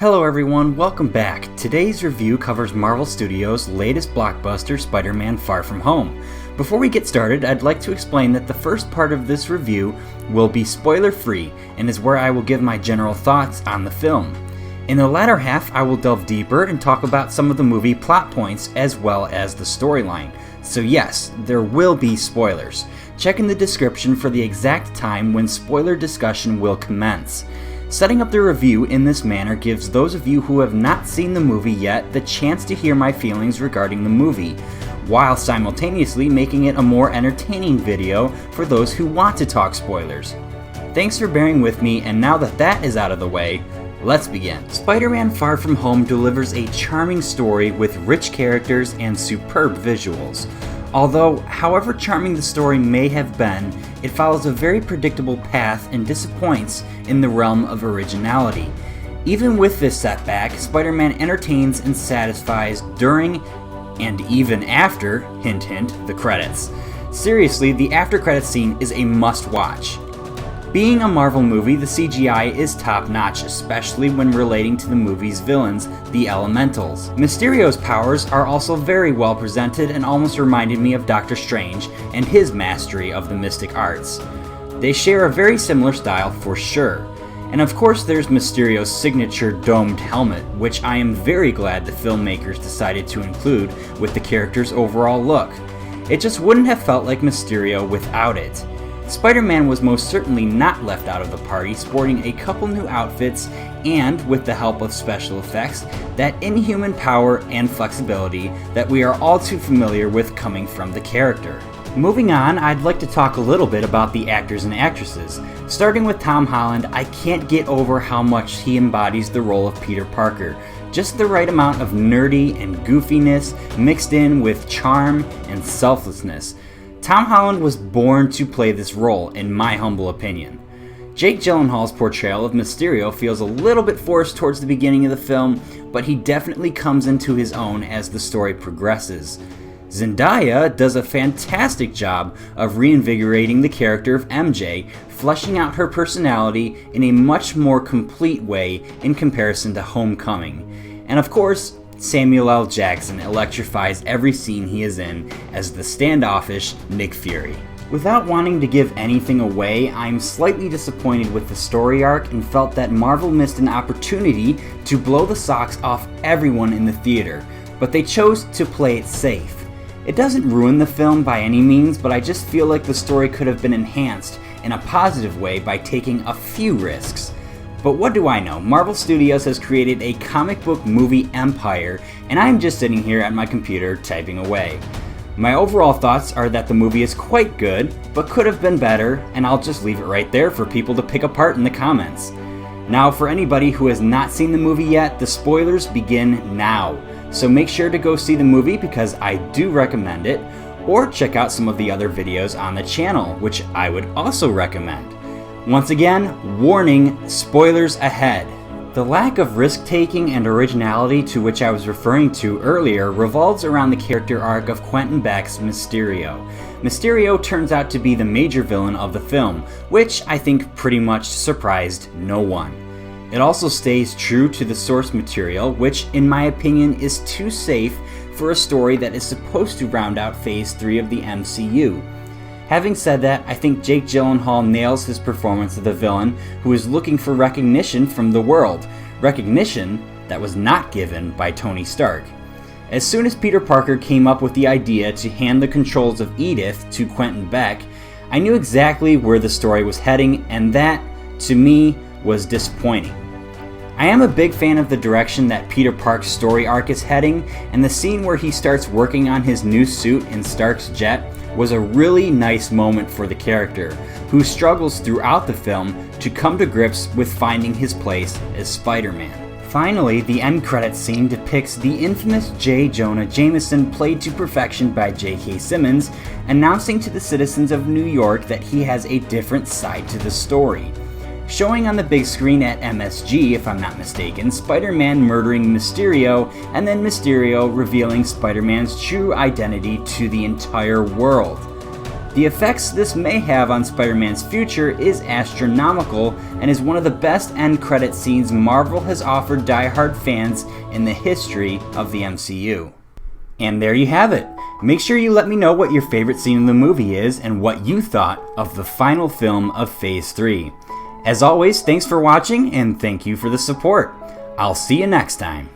Hello everyone, welcome back. Today's review covers Marvel Studios' latest blockbuster, Spider-Man Far From Home. Before we get started, I'd like to explain that the first part of this review will be spoiler-free and is where I will give my general thoughts on the film. In the latter half, I will delve deeper and talk about some of the movie plot points as well as the storyline. So yes, there will be spoilers. Check in the description for the exact time when spoiler discussion will commence. Setting up the review in this manner gives those of you who have not seen the movie yet the chance to hear my feelings regarding the movie, while simultaneously making it a more entertaining video for those who want to talk spoilers. Thanks for bearing with me, and now that that is out of the way, let's begin. Spider-Man Far From Home delivers a charming story with rich characters and superb visuals. Although, however charming the story may have been, it follows a very predictable path and disappoints in the realm of originality. Even with this setback, Spider-Man entertains and satisfies during and even after, hint hint, the credits. Seriously, the after credits scene is a must-watch. Being a Marvel movie, the CGI is top-notch, especially when relating to the movie's villains, the Elementals. Mysterio's powers are also very well presented and almost reminded me of Doctor Strange and his mastery of the mystic arts. They share a very similar style for sure. And of course there's Mysterio's signature domed helmet, which I am very glad the filmmakers decided to include with the character's overall look. It just wouldn't have felt like Mysterio without it. Spider-Man was most certainly not left out of the party, sporting a couple new outfits and, with the help of special effects, that inhuman power and flexibility that we are all too familiar with coming from the character. Moving on, I'd like to talk a little bit about the actors and actresses. Starting with Tom Holland, I can't get over how much he embodies the role of Peter Parker. Just the right amount of nerdy and goofiness mixed in with charm and selflessness. Tom Holland was born to play this role, in my humble opinion. Jake Gyllenhaal's portrayal of Mysterio feels a little bit forced towards the beginning of the film, but he definitely comes into his own as the story progresses. Zendaya does a fantastic job of reinvigorating the character of MJ, fleshing out her personality in a much more complete way in comparison to Homecoming. And of course, Samuel L. Jackson electrifies every scene he is in as the standoffish Nick Fury. Without wanting to give anything away, I'm slightly disappointed with the story arc and felt that Marvel missed an opportunity to blow the socks off everyone in the theater, but they chose to play it safe. It doesn't ruin the film by any means, but I just feel like the story could have been enhanced in a positive way by taking a few risks. But what do I know? Marvel Studios has created a comic book movie empire, and I'm just sitting here at my computer typing away. My overall thoughts are that the movie is quite good, but could have been better, and I'll just leave it right there for people to pick apart in the comments. Now, for anybody who has not seen the movie yet, the spoilers begin now. So make sure to go see the movie because I do recommend it, or check out some of the other videos on the channel, which I would also recommend. Once again, warning, spoilers ahead. The lack of risk-taking and originality to which I was referring to earlier revolves around the character arc of Quentin Beck's Mysterio. Mysterio turns out to be the major villain of the film, which I think pretty much surprised no one. It also stays true to the source material, which in my opinion is too safe for a story that is supposed to round out Phase 3 of the MCU. Having said that, I think Jake Gyllenhaal nails his performance of the villain who is looking for recognition from the world, recognition that was not given by Tony Stark. As soon as Peter Parker came up with the idea to hand the controls of Edith to Quentin Beck, I knew exactly where the story was heading, and that, to me, was disappointing. I am a big fan of the direction that Peter Park's story arc is heading, and the scene where he starts working on his new suit in Stark's jet was a really nice moment for the character, who struggles throughout the film to come to grips with finding his place as Spider-Man. Finally, the end credits scene depicts the infamous J. Jonah Jameson, played to perfection by J.K. Simmons, announcing to the citizens of New York that he has a different side to the story. Showing on the big screen at MSG, if I'm not mistaken, Spider-Man murdering Mysterio, and then Mysterio revealing Spider-Man's true identity to the entire world. The effects this may have on Spider-Man's future is astronomical and is one of the best end credit scenes Marvel has offered die-hard fans in the history of the MCU. And there you have it. Make sure you let me know what your favorite scene in the movie is and what you thought of the final film of Phase 3. As always, thanks for watching and thank you for the support. I'll see you next time.